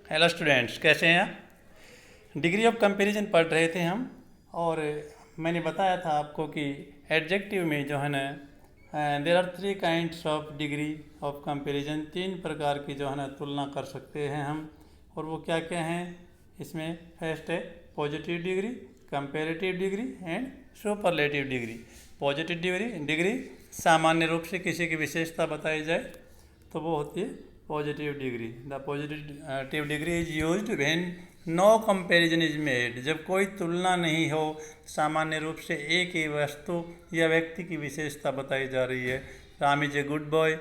Hello students, कैसे हैं आप। डिग्री ऑफ कंपैरिजन पढ़ रहे थे हम। और मैंने बताया था आपको कि एडजेक्टिव में जो है ना there are three kinds of degree of comparison, तीन प्रकार की जो है ना तुलना कर सकते हैं हम। और वो क्या क्या हैं इसमें। फर्स्ट है positive degree, comparative degree and superlative degree. Positive degree degree सामान्य रूप से किसी की विशेषता बताई जाए तो वो होती है positive degree. The positive degree is used when no comparison is made. जब कोई तुलना नहीं हो, सामान्य रूप से एक ही वस्तु या व्यक्ति की विशेषता बताई जा रही है। Ram is a good boy,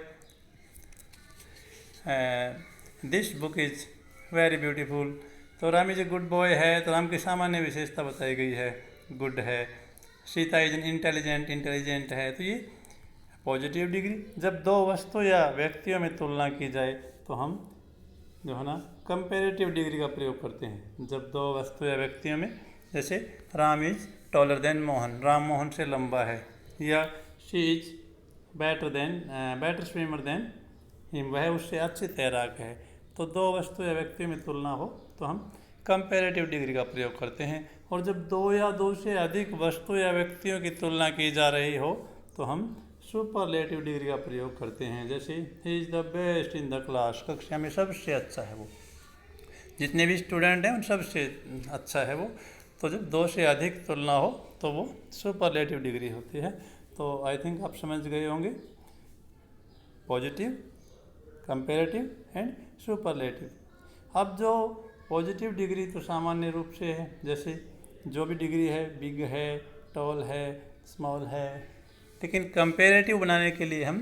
this book is very beautiful. तो Ram is a good boy है तो राम की सामान्य विशेषता बताई गई है, गुड है। सीता इज इंटेलिजेंट, इंटेलिजेंट है। तो ये पॉजिटिव डिग्री। जब दो वस्तु या व्यक्तियों में तुलना की जाए तो हम जो है ना कंपैरेटिव डिग्री का प्रयोग करते हैं। जब दो वस्तु या व्यक्तियों में, जैसे Ram is taller than Mohan, Ram Mohan से लंबा है। या she is better swimmer than him, वह उससे अच्छी तैराक है। तो दो वस्तु या व्यक्तियों में तुलना हो तो हम कंपैरेटिव डिग्री का प्रयोग करते हैं। और जब दो या दो से अधिक वस्तु या व्यक्तियों की तुलना की जा रही हो तो हम सुपरलेटिव डिग्री का प्रयोग करते हैं। जैसे he is the best in the class, कक्षा में सबसे अच्छा है वो, जितने भी स्टूडेंट हैं उन सबसे अच्छा है वो। तो जब दो से अधिक तुलना हो तो वो सुपरलेटिव डिग्री होती है। तो आई थिंक आप समझ गए होंगे पॉजिटिव, कंपैरेटिव एंड सुपरलेटिव। अब जो पॉजिटिव डिग्री तो सामान्य रूप से है, जैसे जो भी डिग्री है, बिग है, टॉल है, स्मॉल है। लेकिन कंपैरेटिव बनाने के लिए हम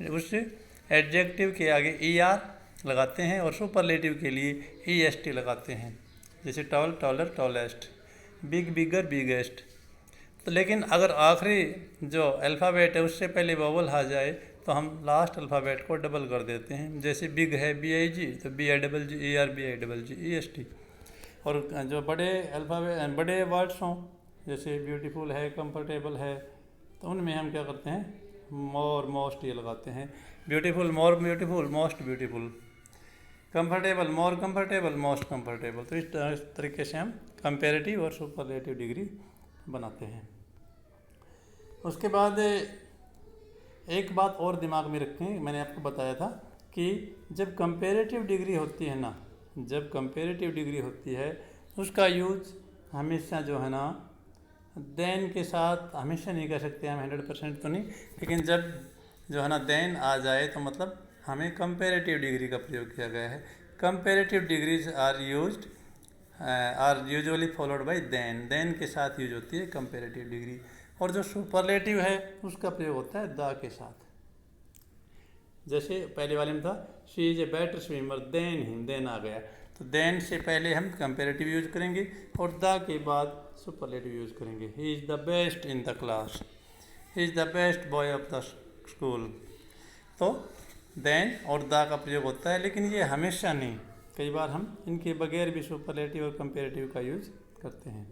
उस एडजेक्टिव के आगे ER लगाते हैं और सुपरलेटिव के लिए EST लगाते हैं। जैसे टॉल, टॉलर, टॉलेस्ट, बिग, बिगर, बिगेस्ट। तो लेकिन अगर आखिरी जो अल्फ़ाबेट है उससे पहले वोवल आ जाए तो हम लास्ट अल्फ़ाबेट को डबल कर देते हैं। जैसे बिग है BIG तो BIGGER, BIGGEST। और जो बड़े अल्फ़ाबेट, बड़े वर्ड्स हों, जैसे ब्यूटीफुल है, कंफर्टेबल है, तो उनमें हम क्या करते हैं, मोर, मोस्ट ये लगाते हैं। Beautiful, more beautiful, most beautiful. Comfortable, more comfortable, most comfortable. तो इस तरीके से हम कंपैरेटिव और सुपरलेटिव डिग्री बनाते हैं। उसके बाद एक बात और दिमाग में रखें, मैंने आपको बताया था कि जब कंपैरेटिव डिग्री होती है ना, जब कंपैरेटिव डिग्री होती है उसका यूज हमेशा जो है ना देन के साथ, हमेशा नहीं कह सकते हम, 100% तो नहीं, लेकिन जब जो है ना देन आ जाए तो मतलब हमें कंपैरेटिव डिग्री का प्रयोग किया गया है। Comparative degrees are usually followed by than के साथ यूज होती है कंपैरेटिव डिग्री। और जो सुपरलेटिव है उसका प्रयोग होता है द के साथ। जैसे पहले वाले में था she is a better swimmer than him, then आ गया तो देन से पहले हम कंपैरेटिव यूज करेंगे और द के बाद सुपरलेटिव यूज करेंगे। He is the best in the class, he is the best boy of the school. तो देन और द का प्रयोग होता है, लेकिन ये हमेशा नहीं, कई बार हम इनके बगैर भी सुपरलेटिव और कंपैरेटिव का यूज करते हैं।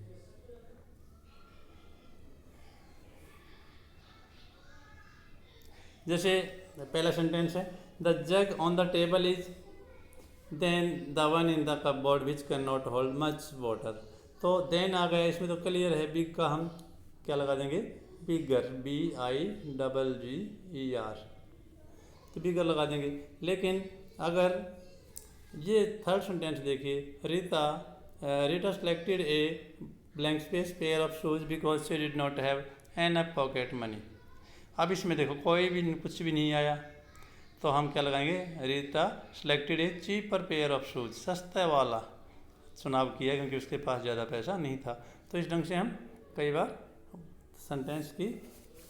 जैसे पहला सेंटेंस है the jug on the table is than the one in the cupboard which can not hold much water. तो देन आ गया, इसमें तो क्लियर है, बिग का हम क्या लगा देंगे, बिगर, BIGGER, तो बिगर लगा देंगे। लेकिन अगर ये थर्ड सेंटेंस देखिए, Rita selected a blank space pair of shoes because she did not have enough pocket money. अब इसमें देखो कोई भी कुछ भी नहीं आया तो हम क्या लगाएंगे, Rita selected A cheaper pair of shoes, सस्ता वाला चुनाव किया क्योंकि उसके पास ज़्यादा पैसा नहीं था। तो इस ढंग से हम कई बार सेंटेंस की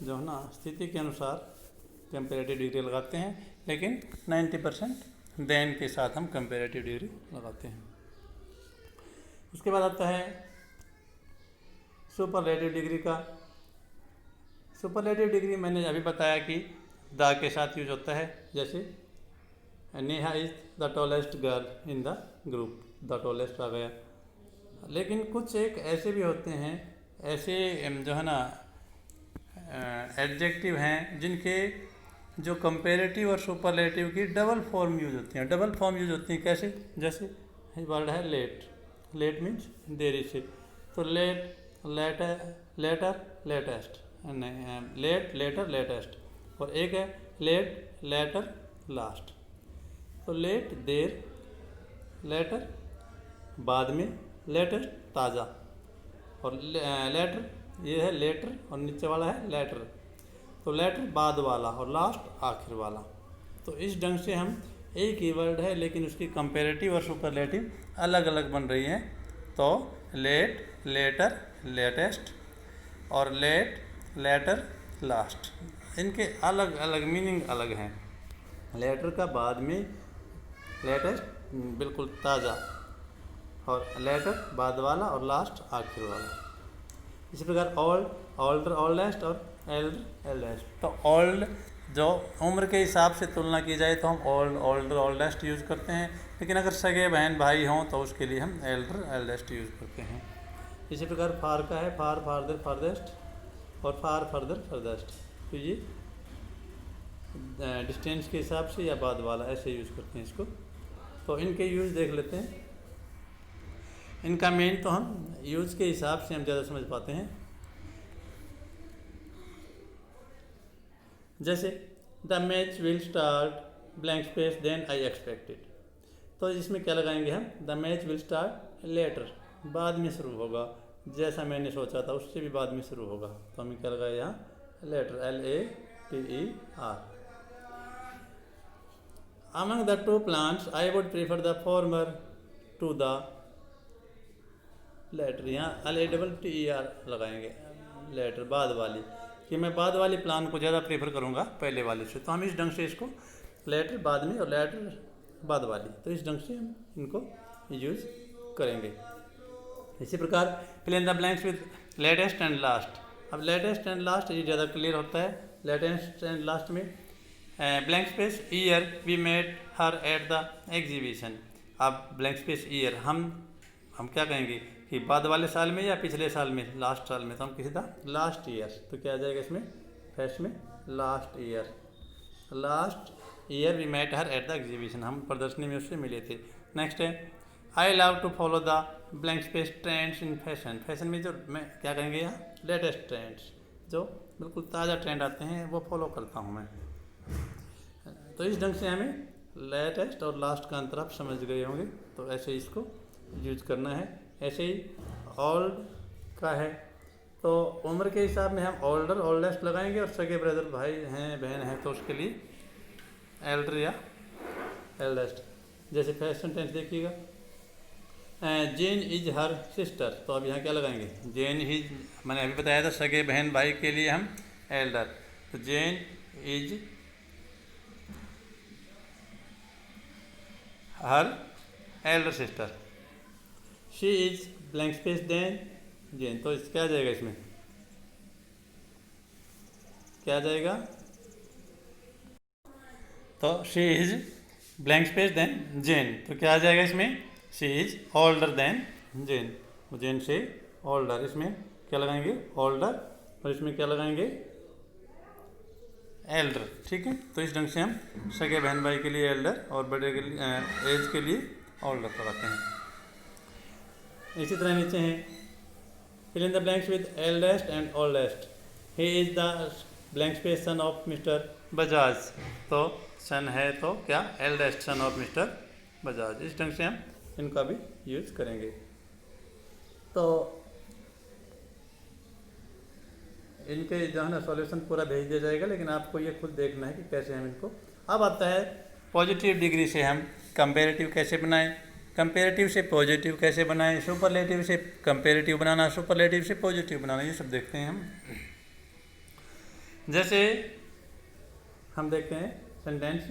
जो है ना स्थिति के अनुसार कंपैरेटिव डिग्री लगाते हैं, लेकिन 90% देन के साथ हम कंपैरेटिव डिग्री लगाते हैं। उसके बाद आता है सुपरलेटिव डिग्री का। सुपरलेटिव डिग्री मैंने अभी बताया कि द के साथ यूज होता है। जैसे Neha is the tallest girl in the group, the tallest आ गया। लेकिन कुछ एक ऐसे भी होते हैं, ऐसे जो है ना एडजेक्टिव हैं जिनके जो कंपैरेटिव और सुपरलेटिव की डबल फॉर्म यूज होती हैं। डबल फॉर्म यूज होती हैं कैसे, जैसे वर्ड है लेट। लेट मीन्स देरी से, तो लेट, लेटर, लेटर, लेटेस्ट, नहीं लेट, लेटर, लेटेस्ट। और एक है लेट, लेटर, लास्ट। तो लेट देर, लेटर बाद में, लेटेस्ट ताज़ा, और लेटर ये है लेटर और नीचे वाला है लेटर। तो लेटर बाद वाला और लास्ट आखिर वाला। तो इस ढंग से हम, एक ही वर्ड है लेकिन उसकी कंपैरेटिव और सुपरलेटिव अलग अलग बन रही हैं। तो लेट, लेटर, लेटेस्ट और लेट, लेटर, लास्ट, इनके अलग अलग मीनिंग अलग हैं। लेटर का बाद में, लेटेस्ट बिल्कुल ताज़ा, और लेटर बाद वाला और लास्ट आखिर वाला। इसी प्रकार ओल्ड, ओल्डर, ओल्डेस्ट और एल्डर, एल्डेस्ट। तो ओल्ड जो उम्र के हिसाब से तुलना की जाए तो हम ओल्ड, ओल्डर, ओल्डेस्ट यूज़ करते हैं, लेकिन अगर सगे बहन भाई हों तो उसके लिए हम एल्डर, एल्डेस्ट यूज़ करते हैं। इसी प्रकार फार का है फार, फारदर, फारदेस्ट, और फार, फर्दर, फर्देस्ट। तो ये डिस्टेंस के हिसाब से या बाद वाला ऐसे यूज़ करते हैं इसको। तो इनके यूज़ देख लेते हैं। इनका मेन तो हम यूज़ के हिसाब से हम ज़्यादा समझ पाते हैं। जैसे the match will start blank space than I expected. तो इसमें क्या लगाएंगे हम, the match will start later, बाद में शुरू होगा, जैसा मैंने सोचा था उससे भी बाद में शुरू होगा। तो हमें क्या लगाया यहाँ later, LATER। Among the two plants I would prefer the former to the latter. यहाँ LATTER लगाएंगे, लेटर बाद वाली, कि मैं बाद वाली प्लान को ज़्यादा प्रेफर करूँगा पहले वाले से। तो हम इस ढंग से इसको लेटर बाद में और लेटर बाद वाली, तो इस ढंग से हम इनको यूज़ करेंगे। इसी प्रकार fill in the blanks with latest and last. अब लेटेस्ट एंड लास्ट ये ज़्यादा क्लियर होता है। लेटेस्ट एंड लास्ट में blank space year we met her at the exhibition. अब ब्लैंक स्पेस ईयर हम क्या कहेंगे कि बाद वाले साल में या पिछले साल में, लास्ट साल में, तो हम किसी था लास्ट ईयर। तो क्या आ जाएगा इसमें, फर्स्ट में last year, last year we met her at the exhibition, हम प्रदर्शनी में उससे मिले थे। नेक्स्ट है I love to follow the blank space trends in fashion. Fashion में जो मैं क्या कहेंगे यहाँ लेटेस्ट ट्रेंड्स, जो बिल्कुल ताज़ा ट्रेंड आते हैं वो फॉलो करता हूँ मैं। तो इस ढंग से हमें लेटेस्ट और लास्ट का अंतर आप समझ गए होंगे। तो ऐसे इसको यूज करना है। ऐसे ही ओल्ड का है तो उम्र के हिसाब में हम ओल्डर, ओल्डेस्ट लगाएंगे, और सगे ब्रदर भाई हैं बहन हैं तो उसके लिए एल्डर या एल्डेस्ट। जैसे फैशन टेंस देखिएगा, जेन इज हर सिस्टर। तो अब यहाँ क्या लगाएंगे, जेन इज, मैंने अभी बताया था सगे बहन भाई के लिए हम एल्डर, तो Jane is her elder sister. She is blank space than Jane. तो क्या आ जाएगा, इसमें क्या आ जाएगा, तो she is blank space than Jane. तो क्या आ जाएगा इसमें, she is older than Jane, Jane से ओल्डर। इसमें क्या लगाएंगे ओल्डर, और इसमें क्या लगाएंगे एल्डर। ठीक है, तो इस ढंग से हम सगे बहन भाई के लिए एल्डर और बड़े के लिए एज के लिए ओल्डर लगाते हैं। इसी तरह नीचे हैं fill in the blanks with eldest and oldest. He is the blank space son of mister Bajaj. तो सन है तो क्या eldest son of mister Bajaj. इस ढंग से हम इनका भी यूज करेंगे। तो इनके जो है ना सॉल्यूशन पूरा भेज दिया जाएगा, लेकिन आपको ये खुद देखना है कि कैसे हम इनको। अब आता है पॉजिटिव डिग्री से हम कंपेरेटिव कैसे बनाएं, कंपेरेटिव से पॉजिटिव कैसे बनाएं, सुपरलेटिव से कंपेरेटिव बनाना, सुपरलेटिव से पॉजिटिव बनाना, ये सब देखते हैं हम। जैसे हम देखते हैं सेंटेंस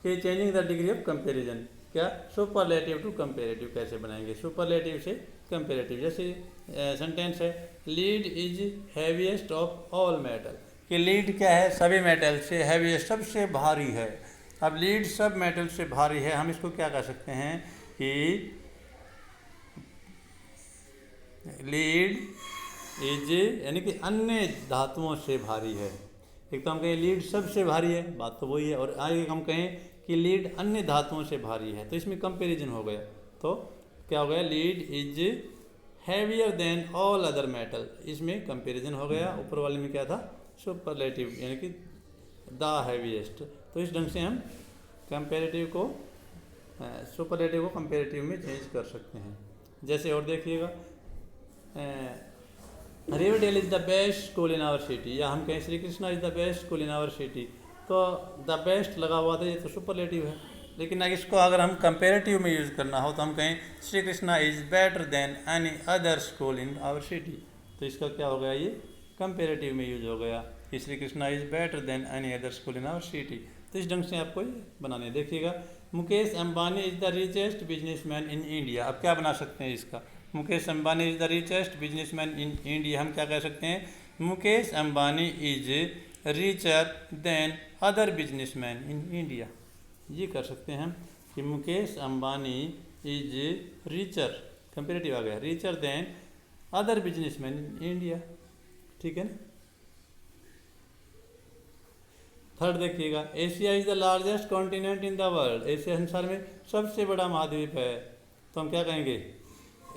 कि changing the degree of comparison, क्या सुपरलेटिव टू कंपेरेटिव कैसे बनाएंगे, सुपरलेटिव से कंपेरेटिव। जैसे सेंटेंस है lead is heaviest of all metal, कि लीड क्या है सभी मेटल से हैवीएस्ट सबसे भारी है। अब लीड सब मेटल से भारी है, हम इसको क्या कह सकते हैं कि लीड इज यानी कि अन्य धातुओं से भारी है। एक तो हम कहें लीड सबसे भारी है, बात तो वही है, और आगे हम कहें कि लीड अन्य धातुओं से भारी है, तो इसमें कंपैरिजन हो गया। तो क्या हो गया, lead is heavier than all other metal, इसमें कंपैरिजन हो गया। ऊपर वाले में क्या था, सुपरलेटिव, यानी कि द हैवीएस्ट। तो इस ढंग से हम कंपैरेटिव को सुपरलेटिव को कंपैरेटिव में चेंज कर सकते हैं। जैसे और देखिएगा, Riverdale is the best school in our city, या हम कहें Shri Krishna is the best school in our city, तो द बेस्ट लगा हुआ था, ये तो सुपरलेटिव है। लेकिन इसको अगर हम कंपैरेटिव में यूज़ करना हो तो हम कहें Shri Krishna is better than any other school in our city, तो इसका क्या हो गया, ये कंपैरेटिव में यूज हो गया कि Shri Krishna is better than any other school in our city. तो इस ढंग से आपको ये बनाने देखिएगा। Mukesh Ambani is the richest businessman in India, अब क्या बना सकते हैं इसका, Mukesh Ambani is the richest businessman in India, हम क्या कह सकते हैं, Mukesh Ambani is richer than other businessman in India, ये कर सकते हैं हम कि Mukesh Ambani is richer, comparative आ गया, richer than other businessman in India, ठीक है ना। थर्ड देखिएगा, Asia is the largest continent in the world, Asia संसार में सबसे बड़ा महाद्वीप है, तो हम क्या कहेंगे,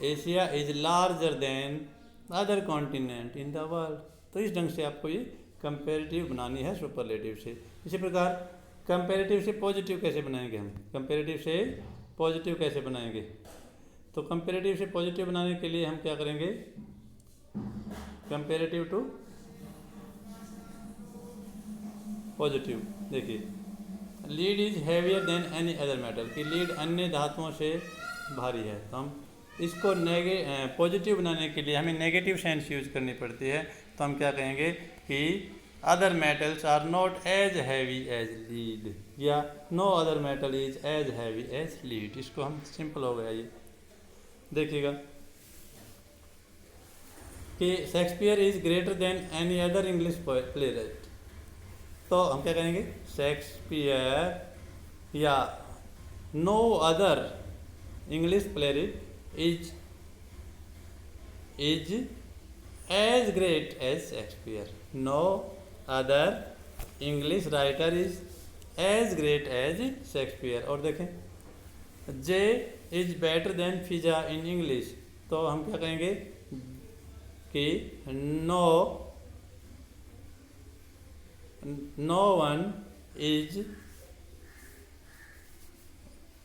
Asia is larger than other continent in the world. तो इस ढंग से आपको ये कंपेरेटिव बनानी है सुपरलेटिव से। इसी प्रकार कंपेरेटिव से पॉजिटिव कैसे बनाएंगे हम, कंपेरेटिव से पॉजिटिव कैसे बनाएंगे, तो कंपेरेटिव से पॉजिटिव बनाने के लिए हम क्या करेंगे, कंपेरेटिव टू पॉजिटिव, देखिए lead is heavier than any other metal, कि लीड अन्य धातुओं से भारी है, तो हम इसको पॉजिटिव बनाने के लिए हमें नेगेटिव सेंस यूज करनी पड़ती है। तो हम क्या कहेंगे कि other metals are not as heavy as lead, या no other metal is as heavy as lead, इसको हम सिंपल हो गया ये। देखिएगा कि Shakespeare is greater than any other English playwright, तो हम क्या कहेंगे, शेक्सपियर या no other English playwright is as great as Shakespeare, no other English writer is as great as Shakespeare. और देखें, Jay is better than Fiza in English, तो हम क्या कहेंगे कि नो वन इज,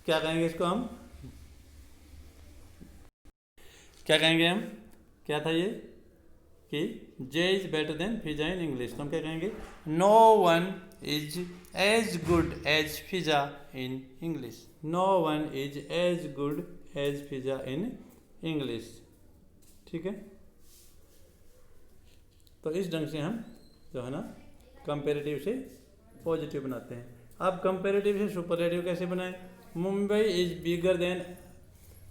क्या कहेंगे इसको हम, क्या कहेंगे हम, क्या था ये कि Jay is better than Fiza in English, तो हम क्या कहेंगे, no one is as good as Fiza in English, no one is as good as Fiza in English, ठीक है। तो इस ढंग से हम जो है ना कंपेरेटिव से पॉजिटिव बनाते हैं। अब कंपेरेटिव से सुपरलेटिव कैसे बनाएं, Mumbai is bigger than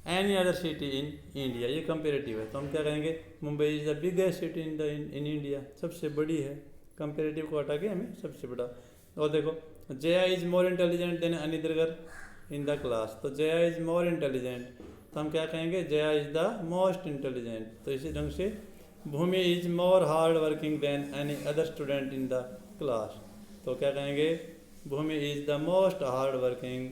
any other city in India, ये कंपेरेटिव है, तो हम क्या कहेंगे, Mumbai is the biggest city in India, सबसे बड़ी है, कंपेरेटिव को हटा के हमें सबसे बड़ा। और देखो, Jaya is more intelligent than another girl in the class, तो जया इज मोर इंटेलिजेंट, तो हम क्या कहेंगे, Jaya is the most intelligent. तो इसी ढंग से Bhumi is more hard working than any other student in the class, तो क्या कहेंगे, Bhumi is the most hard working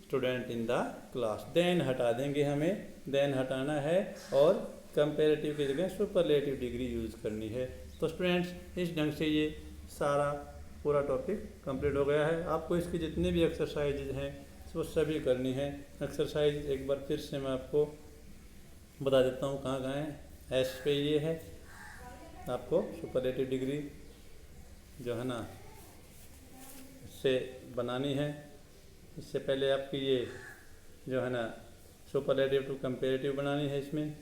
student in the class. Than हटा देंगे, हमें देन हटाना है और कंपेरेटिव की जगह सुपरलेटिव डिग्री यूज करनी है। तो स्टूडेंट्स, इस ढंग से ये सारा पूरा टॉपिक कंप्लीट हो गया है। आपको इसकी जितनी भी एक्सरसाइजेज हैं वो सभी करनी है। एक्सरसाइज एक बार फिर से मैं आपको बता देता हूँ कहाँ कहाँ है। एस पे ये है, आपको सुपरलेटिव डिग्री जो है ना से बनानी है। इससे पहले आपकी ये जो है ना सुपरलेटिव टू कंपेरेटिव बनानी है इसमें।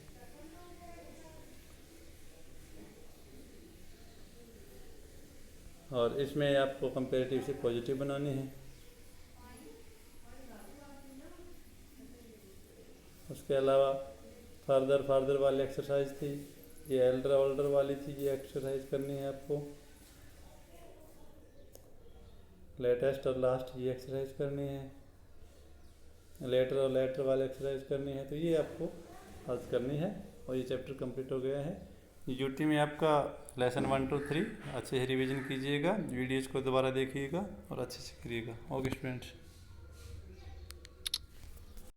और इसमें आपको कंपेरेटिव से पॉजिटिव बनानी है। उसके अलावा फार्दर वाली एक्सरसाइज थी, ये एल्डर वाली थी, ये एक्सरसाइज करनी है आपको। लेटेस्ट और लास्ट ये एक्सरसाइज करनी है, लेटर और लेटर वाली एक्सरसाइज करनी है। तो ये आपको आज करनी है और ये चैप्टर कंप्लीट हो गया है। यूटी में आपका लेसन 1 to 3 अच्छे से रिवीजन कीजिएगा, वीडियोज़ को दोबारा देखिएगा और अच्छे से करिएगा। Okay students.